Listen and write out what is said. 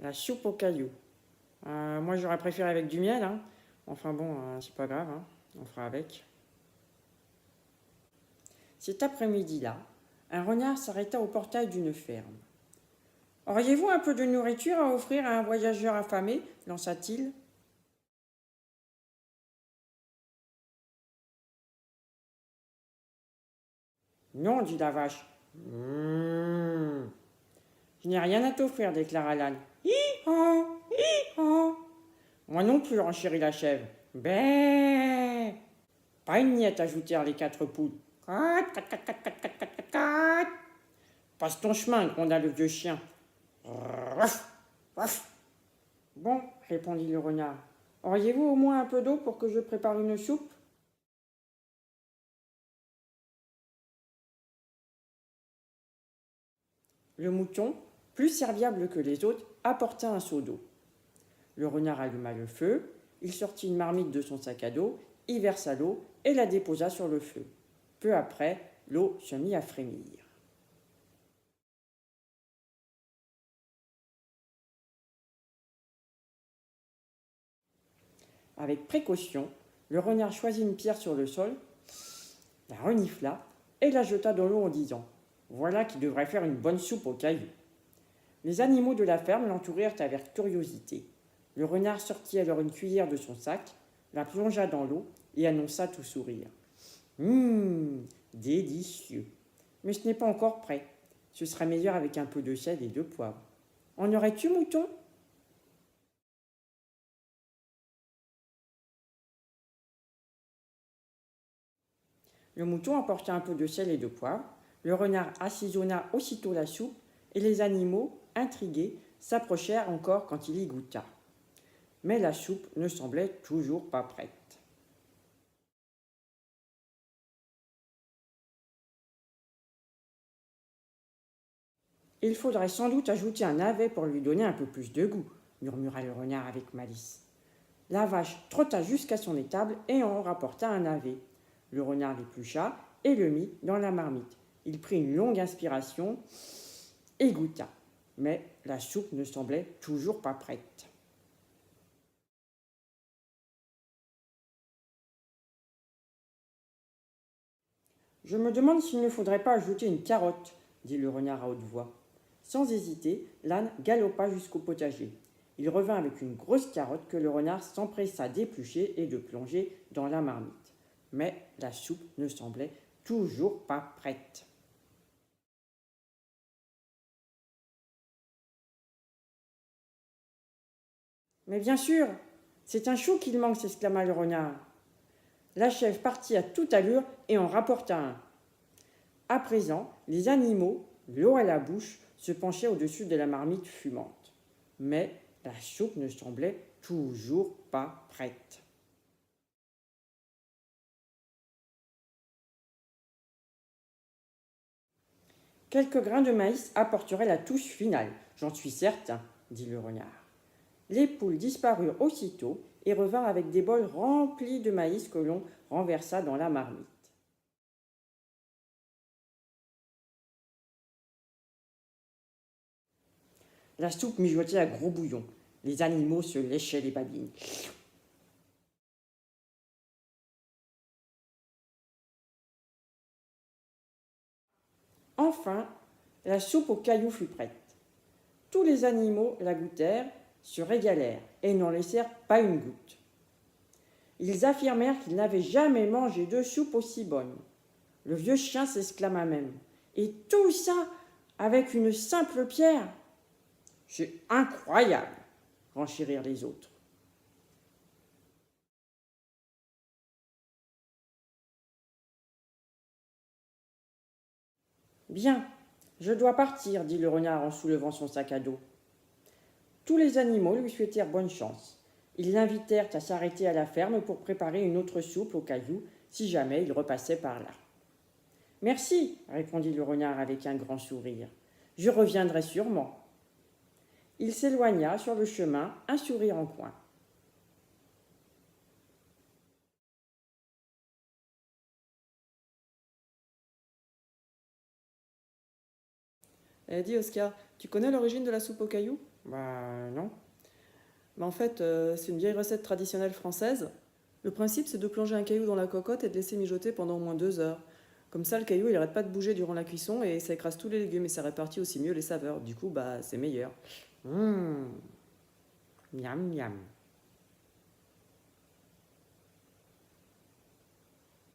La soupe aux cailloux. Moi, j'aurais préféré avec du miel, hein. Enfin bon, c'est pas grave, hein. On fera avec. Cet après-midi-là, un renard s'arrêta au portail d'une ferme. Auriez-vous un peu de nourriture à offrir à un voyageur affamé lança-t-il. Non, dit la vache. Je n'ai rien à t'offrir, déclara l'âne. Hi-ho, hi-ho. Moi non plus, renchérit la chèvre. Bé. Pas une miette, ajoutèrent les quatre poules. Cat, cat, cat, cat, cat, cat, cat, cat, cat. Passe ton chemin, gronda le vieux chien. Ruff, ruff. Bon, répondit le renard. Auriez-vous au moins un peu d'eau pour que je prépare une soupe? Le mouton, plus serviable que les autres, apporta un seau d'eau. Le renard alluma le feu, il sortit une marmite de son sac à dos, y versa l'eau et la déposa sur le feu. Peu après, l'eau se mit à frémir. Avec précaution, le renard choisit une pierre sur le sol, la renifla et la jeta dans l'eau en disant « Voilà qui devrait faire une bonne soupe aux cailloux ». Les animaux de la ferme l'entourèrent avec curiosité. Le renard sortit alors une cuillère de son sac, la plongea dans l'eau et annonça tout sourire. Délicieux. Mais ce n'est pas encore prêt. Ce sera meilleur avec un peu de sel et de poivre. En aurais-tu, mouton? Le mouton apporta un peu de sel et de poivre. Le renard assaisonna aussitôt la soupe et les animaux, intrigués, s'approchèrent encore quand il y goûta. Mais la soupe ne semblait toujours pas prête. Il faudrait sans doute ajouter un navet pour lui donner un peu plus de goût, murmura le renard avec malice. La vache trotta jusqu'à son étable et en rapporta un navet. Le renard l'éplucha et le mit dans la marmite. Il prit une longue inspiration et goûta. Mais la soupe ne semblait toujours pas prête. Je me demande s'il ne faudrait pas ajouter une carotte, dit le renard à haute voix. Sans hésiter, l'âne galopa jusqu'au potager. Il revint avec une grosse carotte que le renard s'empressa d'éplucher et de plonger dans la marmite. Mais la soupe ne semblait toujours pas prête. Mais bien sûr, c'est un chou qu'il manque, s'exclama le renard. La chèvre partit à toute allure et en rapporta un. À présent, les animaux, l'eau à la bouche, se penchaient au-dessus de la marmite fumante. Mais la soupe ne semblait toujours pas prête. Quelques grains de maïs apporteraient la touche finale, j'en suis certain, dit le renard. Les poules disparurent aussitôt et revinrent avec des bols remplis de maïs que l'on renversa dans la marmite. La soupe mijotait à gros bouillon. Les animaux se léchaient les babines. Enfin, la soupe aux cailloux fut prête. Tous les animaux la goûtèrent, se régalèrent et n'en laissèrent pas une goutte. Ils affirmèrent qu'ils n'avaient jamais mangé de soupe aussi bonne. Le vieux chien s'exclama même. Et tout ça avec une simple pierre. C'est incroyable, renchérirent les autres. Bien, je dois partir, dit le renard en soulevant son sac à dos. Tous les animaux lui souhaitèrent bonne chance. Ils l'invitèrent à s'arrêter à la ferme pour préparer une autre soupe aux cailloux si jamais il repassait par là. Merci, répondit le renard avec un grand sourire. Je reviendrai sûrement. Il s'éloigna sur le chemin, un sourire en coin. Dis Oscar, tu connais l'origine de la soupe aux cailloux? Bah non. En fait, c'est une vieille recette traditionnelle française. Le principe, c'est de plonger un caillou dans la cocotte et de laisser mijoter pendant au moins 2 heures. Comme ça, le caillou, il arrête pas de bouger durant la cuisson et ça écrase tous les légumes et ça répartit aussi mieux les saveurs. Du coup, bah, c'est meilleur. Hum, miam miam.